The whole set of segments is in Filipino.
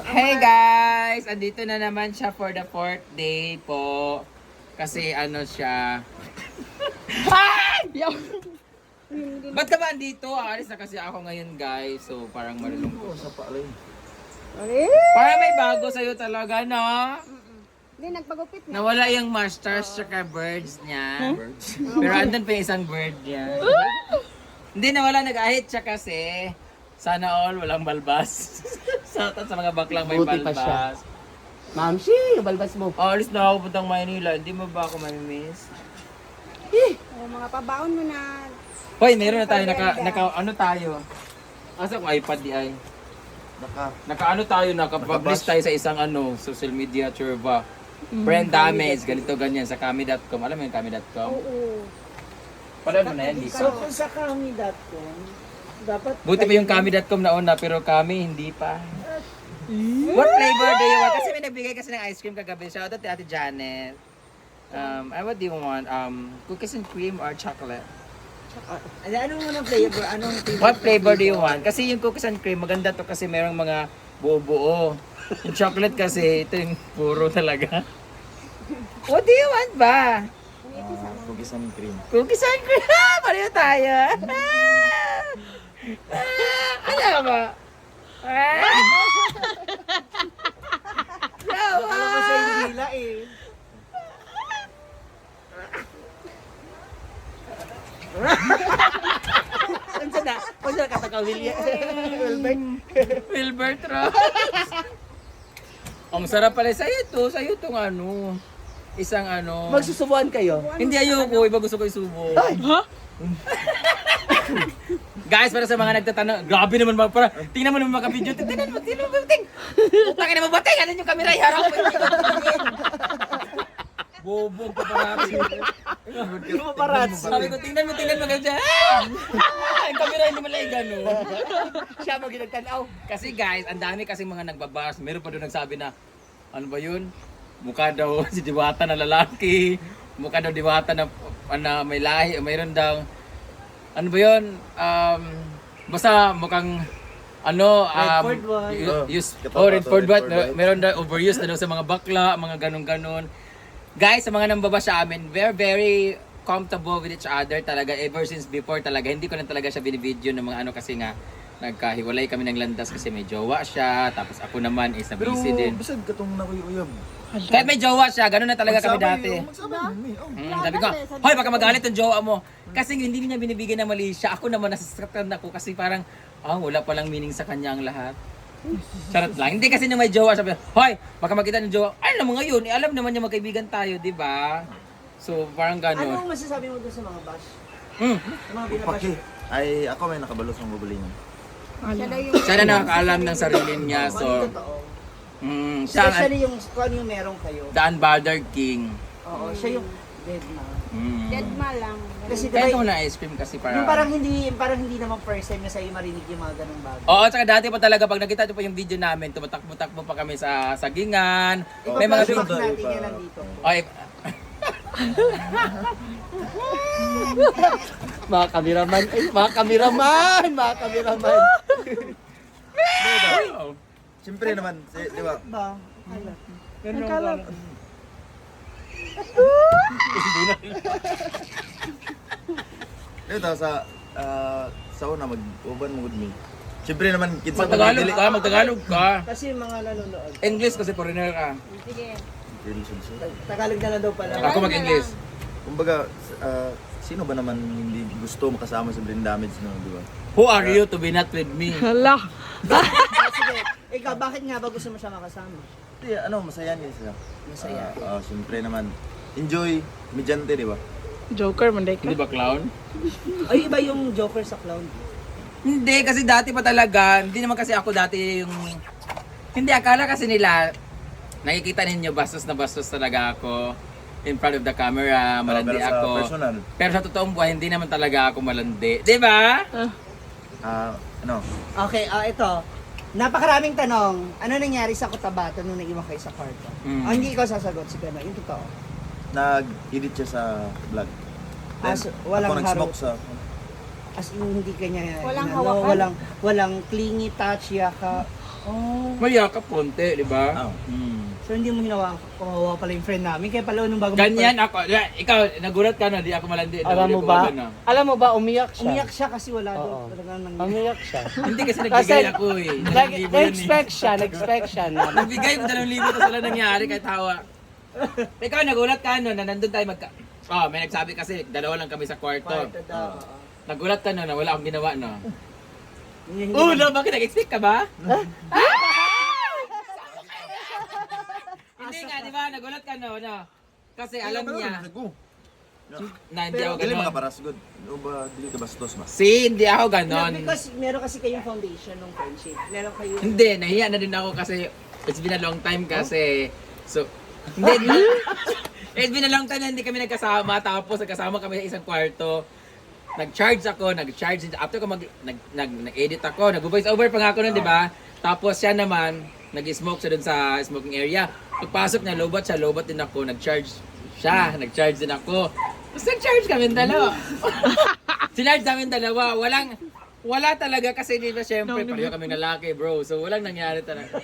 Hey guys! Andito na naman siya for the 4th day po. Kasi ano siya... Ay! Ba't ka ba andito? Aalis na kasi ako ngayon guys. So parang malulungkot. Parang may bago sa'yo talaga, no? Hindi, nagpagupit na. Nawala yung masters tsaka birds niya. Pero andun pa yung isang bird niya. Hindi, nawala, nag-ahit siya kasi. Sana all, walang balbas. sa mga baklang may Buti pa siya. balbas. Mamsi, balbas mo. Oh, alis na ako puntang Maynila. Hindi mo ba ako mamimiss? Mga pabaon mo na. Hoy, meron na tayo. Ano tayo? Asa ko iPad di ay? Naka-ano tayo, naka-publish tayo sa isang social media churba. Friend damage, ganito ganyan sa kami.com. Alam mo yung kami.com? Oo. Pala mo na yan, dito. So, kung sa kami.com, dapat... Buti pa yung kami.com na una, pero kami hindi pa. What flavor do you want? Kasi may nagbigay kasi ng ice cream kagabi. Shout out to Ate Janet. What do you want? Cookies and cream or chocolate? Anong unang flavor? What flavor do you want? Kasi yung cookies and cream, maganda to kasi merong mga buo-buo. Yung chocolate kasi, ito yung puro talaga. What do you want ba? Cookies and cream. Cookies and cream! Pareho tayo! Ano ba? Alam mo sa Indila eh. Saan na? Kung saan kataka Wilbert Ross. Ang sarap pala sa'yo ito. Sa'yo itong isang Magsusubuan kayo. Hindi ayoko. Iba gusto ko isubo. Ha? Guys, para sa mga nagtatanong, grabe naman para tingnan mo naman mga video. Tingnan mo. Putangin na mabatay. Ano yung camera? Harap mo. Bobog pa parati. Sabi ko, tingnan mo ganyan. Ang camera hindi malay gano'n. Siya mo ginagtanaw. Kasi guys, ang dami kasing mga nagbabas. Meron pa doon nagsabi na, ano ba yun? Mukha daw si Diwata na lalaki. Mukha daw Diwata na may lahi. Mayroon daw, ano ba yun? Basta mukhang, Redford White. Redford White. Meron daw overuse na daw sa mga bakla, mga ganun-ganun. Guys, sa mga nambaba sa amin, we're very comfortable with each other talaga ever since before talaga. Hindi ko na talaga siya binibideo ng mga kasi nga nagkahiwalay kami ng landas kasi may jowa siya. Tapos ako naman is Pero busy din. basag katong nakuyuyab. Kahit may jowa siya, ganun na talaga kami dati. Sabi ko, hoy baka magalit ang jowa mo. Kasi hindi niya binibigyan ng mali siya. Ako naman nasasaktan ako kasi parang, wala palang meaning sa kanya ang lahat. Charot lang. Hindi kasi nung may jowa, sabi, hoy, baka makita ng jowa, ay naman ngayon, alam naman niya magkaibigan tayo, di ba? So, parang gano'n. Anong masasabi mo doon sa mga bash? Sa mga binabash? Paki. Ay, ako may nakabalos ng bubulingan. Siya daw yung... Siya na nakakaalam ng sarili niya, Ano so, yung totoo? siya, Especially yung kung ano yung meron kayo. the unbothered king. Oo, siya yung dead na. Dead ma lang. Kasi Kaya diba, ito na ice cream kasi yung parang hindi naman first time na sa'yo marinig yung mga ganung bagay. Oo, tsaka dati pa talaga, pag nakita niyo pa yung video namin, tumatakbo-takbo pa kami sa sagingan. May mga Ipapasok natin yan nandito. Ay, Mga kameraman, mga kameraman. Siyempre naman, di ba? Ba? Nagkalat. Dito sa una mag-uban mo with me. Siyempre naman kinsa Magtagalog ka. Kasi yung mga nanonood. English kasi foreigner ka. Sige. relationship. Tagalog na lang daw pala. Ako mag-English. Kumbaga, sino ba naman hindi gusto makasama sa brain damage no, di ba? Who are you to be not with me? Sige, ikaw bakit nga ba gusto mo siya makasama? Hindi, masaya niya sila. Masaya. Siyempre naman, enjoy, medyante, di ba? Joker, manday ka. Hindi ba clown? Ay, iba yung Joker sa clown. Hindi, kasi dati pa talaga, hindi naman kasi ako dati yung... Hindi, akala kasi nila, nakikita ninyo, bastos na bastos talaga ako in front of the camera, malandi Pero sa ako. personal, Pero sa totoong buhay, hindi naman talaga ako malandi. Di ba? Okay, ito. Napakaraming tanong. Ano nangyari sa Cotabato nung nag-iwan kayo sa kwarto? Hindi ikaw sasagot, si Gano. Yung totoo. nag-edit siya sa vlog. Then, Walang ako nag-smoke haro. sa... As in, hindi kanya, Walang ano, hawakan? walang clingy touch, yaka. Oh. May yakap konti, di ba? Oh. So, hindi mo hinawa, kawawa pala yung friend namin. Kaya pala, nung bago Ganyan ako. Ikaw, nagulat ka na, di ako malandi. Alam mo Nahuli ko ba? agad na. Alam mo ba, umiyak siya. umiyak siya kasi wala Oo. daw talaga nangyari. Umiyak siya. Hindi kasi nagbigay ako eh. Dalawang libo yun eh. Na-expect siya na. Nagbigay ko 2,000 tapos wala nangyari kahit hawa. Ikaw, nagulat ka no, na nandun tayo may nagsabi kasi, dalawa lang kami sa kwarto. Kwarto daw. Nagulat ka no, na wala akong ginawa no. Hindi No, bakit nag-expect ka ba? Hindi nga, di ba? Nagulat ka no. Kasi alam niya na hindi ako Dili ganon. makaparasgod. O ba, dili ka bastos ba? Hindi ako No, ganon. because meron kasi kayong foundation ng friendship. Meron kayo. Hindi, nahiya na din ako kasi it's been a long time kasi. So, hindi. It's been a long time na hindi kami nagkasama. Tapos nagkasama kami sa isang kwarto. Nag-charge ako, after ko nag-edit ako, nag-voice over pa nga ako nun, di ba? Tapos siya naman, nag-smoke siya dun sa smoking area. Pagpasok niya, lobot din ako, nag-charge din ako. Tapos nag-charge kami dalawa. Sinarge namin dalawa, wala talaga kasi di ba syempre, pareho kaming lalaki bro, so walang nangyari talaga.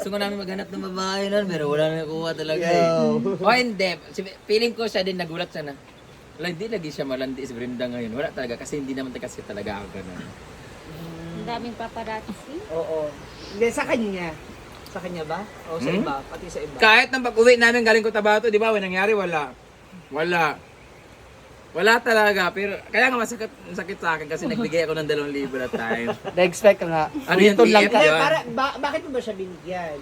Gusto ko namin maghanap ng babae nun, pero wala na nakuha talaga eh. O hindi, feeling ko siya din nagulat siya na, wala, hindi lagi siya malandi si Brenda ngayon, wala talaga, kasi hindi naman kasi talaga ako ganun. Ang daming paparazzi. Oo. Hindi, sa kanya. Sa kanya ba? O sa iba? Pati sa iba? Kahit nang pag-uwi namin galing Cotabato, di ba, walang nangyari, wala talaga, pero kaya nga masakit sa akin kasi nagbigay ako ng 2,000 that time. Na-expect ka nga. Ano yun, Ulitin lang PF? ka. Hindi, Yun. bakit mo ba siya binigyan?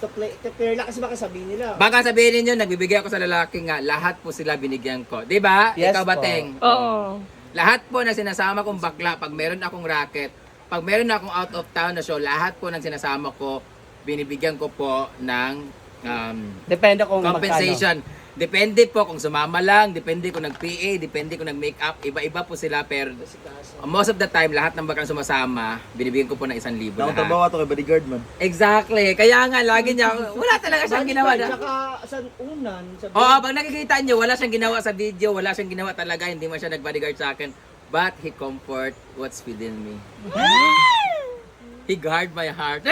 To clear lang kasi baka sabihin nila. Baka sabihin ninyo, nagbibigay ako sa lalaki nga, lahat po sila binigyan ko. Di ba? Yes Ikaw ba, po. Teng? Oo. Lahat po na sinasama kong bakla, pag meron akong racket, pag meron akong out of town na show, lahat po ng sinasama ko, binibigyan ko po ng Depende kung compensation. Depende po kung sumama lang, depende kung nag-PA, depende kung nag-makeup, iba-iba po sila, pero most of the time, lahat ng baklang sumasama, binibigyan ko po ng 1,000 Daong lahat. trabaho ato kay bodyguard man. Exactly. Kaya nga, lagi niya, wala talaga siyang ginawa. Tsaka sa unan, sa Oo, pag nakikita niyo, wala siyang ginawa sa video, wala siyang ginawa talaga, hindi man siya nag-bodyguard sa akin. But he comfort what's within me. He guard my heart.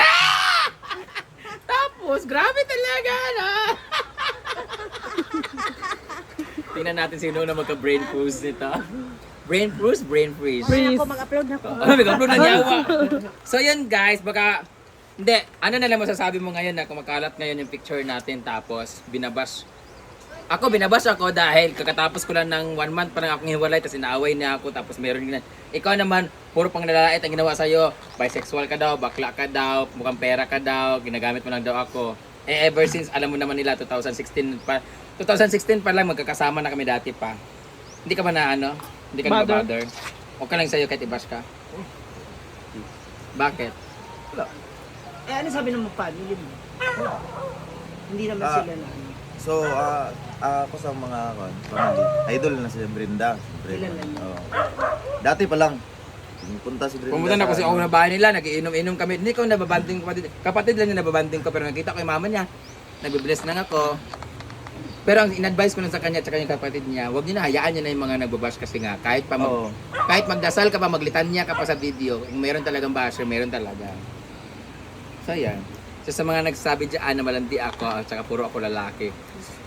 Tapos, grabe talaga, no? Tingnan natin sino na magka-brain freeze nito. Brain freeze, brain freeze. Wala ako mag-upload na ko. Oh, may upload na nyawa. So yun guys, baka hindi, ano na lang masasabi mo ngayon na kumakalat ngayon yung picture natin tapos binabash. Binabash ako dahil kakatapos ko lang ng 1 month pa lang akong hiwalay tapos inaaway niya ako tapos meron din. Ikaw naman, puro pang nalalait ang ginawa sa'yo. Bisexual ka daw, bakla ka daw, mukhang pera ka daw, ginagamit mo lang daw ako. Ever since, alam mo naman nila, 2016 pa lang, magkakasama na kami dati pa. Hindi ka ba na ano? Hindi ka na-bother? Huwag ka lang sa'yo kahit i-bash ka. Bakit? ano sabi ng family mo? Hindi naman sila na ano. So, ako sa mga family, idol na si Brenda. Ilan lang yun? Oo. Dati pa lang, pumunta si Brenda. Pumunta na ako sa una bahay nila, nagiinom-inom kami. Hindi ko nababanding kapatid lang yung nababanding ko, pero nakita ko yung mama niya, nagbe-bless lang ako. Pero ang in-advise ko lang sa kanya at yung kapatid niya, huwag niyo na hayaan niya na yung mga nagbabash kasi nga, kahit magdasal ka pa, maglitanya ka pa sa video, kung meron talagang basher, meron talaga. So yan. So sa mga nagsabi dyan na malandi ako, at saka puro ako lalaki.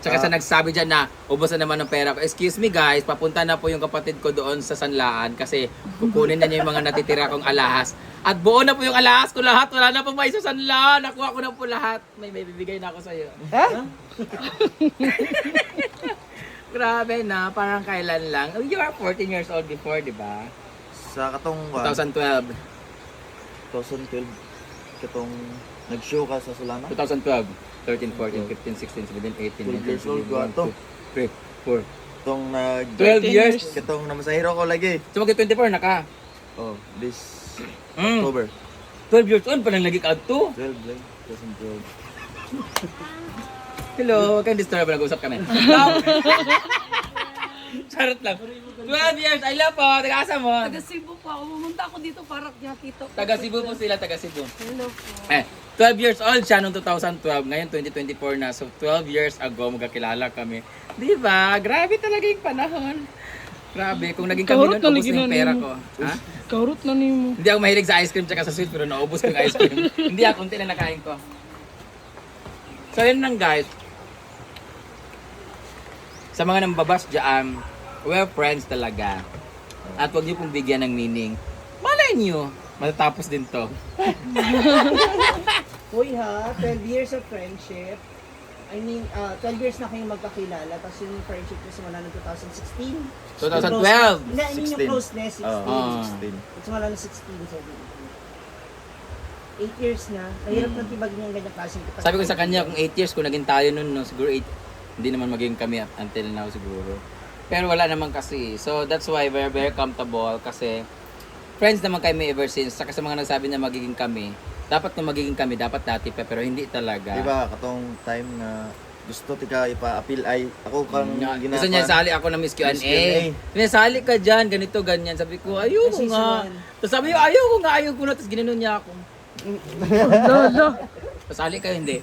Tsaka sa nagsabi dyan na ubos na naman ng pera ko, excuse me guys, papunta na po yung kapatid ko doon sa Sanlaan kasi kukunin na niya yung mga natitira kong alahas. At buo na po yung alahas ko lahat, wala na po may sa Sanlaan, nakuha ko na po lahat. May bibigay na ako sa'yo. Grabe na, parang kailan lang. Oh, you are 14 years old before, di ba? Sa katong 2012. 2012, katong nag-show ka sa Solana. 2012. 13, 14, 15, 16, 17, 18, 12 years old ko ato. 3, 4. Katong 12 years. Katong namasahiro ko lagi. So mag-24 na ka. Oh, this Mm. October. 12 years old pa lang lagi ka to. 12 lang. 2012. Hello, huwag kang disturb, nag-usap kami. Charot lang. 12 years, I love po, taga-asa mo. Taga Cebu pa ako. Pumunta ako dito para nakita ko. Taga Cebu po sila, taga Cebu. Hello po. 12 years old siya noong 2012, ngayon 2024 na. So 12 years ago magkakilala kami. Di ba? Grabe talaga yung panahon. Grabe, kung naging kami nun, ubos na yung pera ko. Ha? Karot na ni mo. Hindi ako mahilig sa ice cream tsaka sa sweet, pero naubos ko yung ice cream. Hindi ako, konti lang nakain ko. So yun lang guys. Sa mga nambabas dyan, we're friends talaga. At huwag niyo pong bigyan ng meaning. Malay niyo, matatapos din to. Uy ha, 12 years of friendship. I mean, 12 years na kayong magkakilala, tapos yung friendship nyo simula ng 2016. 2012. Hindi, I mean yung 16. closeness, 16. Ah. 16. Simula ng 16, 17. 8 years na. Nahirap na tibagin yung ganyang klaseng kapag. Sabi ko sa kanya, kung 8 years, kung naging tayo nun, no, siguro 8, hindi naman maging kami until now siguro. Pero wala naman kasi. So that's why we're very comfortable kasi friends naman kami ever since. Saka sa mga nagsabi na magiging kami, dapat kung magiging kami, dapat dati pa, pero hindi talaga. Diba, katong time nga gusto tika ipa-appeal ay ako kang Gusto niya sali ako ng Miss Q&A. Miss Q&A. May sali ka dyan, ganito, ganyan. Sabi ko, ayoko Season nga. one. Tapos sabi ko, ayoko nga, ayoko na. Tapos ginanon niya ako. Lolo. Pasali ka, hindi.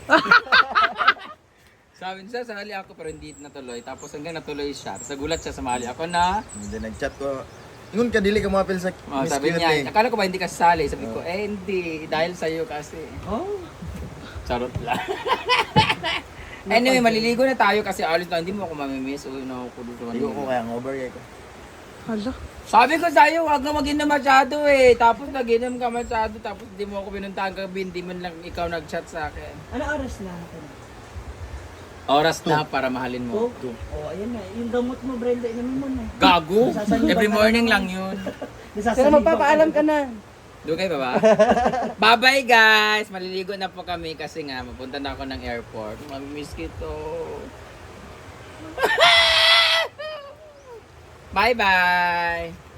Sabi niya, sali ako pero hindi natuloy. Tapos hanggang natuloy siya. Tapos nagulat siya, sumali ako na. Hindi nag-chat ko. Ingon ka dili ka mo appeal sa Miss Sabi Q&A. niya, akala ko ba hindi ka sasali? Sabi ko, hindi. Dahil sa'yo kasi. Oh, Charot lang. Anyway, maliligo na tayo kasi alis na. Hindi mo ako mamimiss. Uy, nakukulo Hindi ko kaya over kay ko. Hala. Sabi ko sa'yo, huwag ka mag-inom masyado eh. Tapos nag-inom ka masyado. Tapos hindi mo ako pinuntahan gabi. Hindi man lang ikaw nag-chat sa akin. ano oras na? Oras na para mahalin mo. Oh, ayan na. Yung gamot mo, Brenda, inamin mo na. Gago! Nasasaliban Every ka morning na. lang yun. Pero magpapaalam ka na. Doon kayo ba? Bye-bye guys! Maliligo na po kami kasi nga mapunta na ako ng airport. Mamimiss kito. Bye-bye!